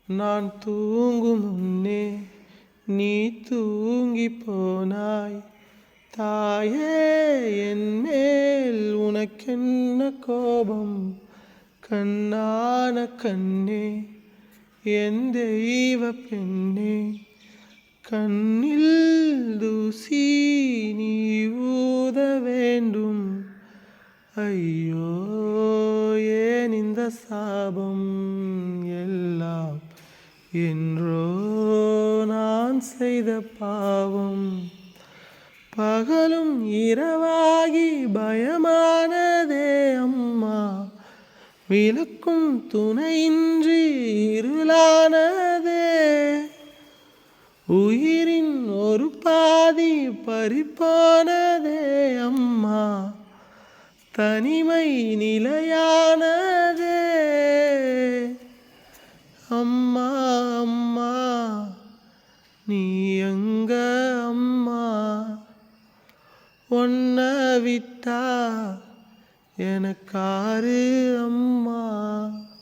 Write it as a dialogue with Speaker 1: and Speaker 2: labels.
Speaker 1: நான் தூங்கும் முன்னே நீ தூங்கி போனாய். தாயே, என் மேல் உனக்கென்ன கோபம்? கண்ணான கண்ணே, என் தெய்வ பெண்ணே, கண்ணில் தூசி நீ ஊத வேண்டும். ஐயோ, ஏன் இந்த சாபம் எல்லாம்? என்றோ நான் செய்த பாவம். பகலும் இரவாகி பயமானதே அம்மா, விளக்கும் துணையின்றி இருளானதே. உயிரின் ஒரு பாதி பறிப்போனதே அம்மா, தனிமை நிலையானதே. அம்மா அம்மா, நீ எங்க அம்மா? உன்னை விட்டா எனக்காரு அம்மா?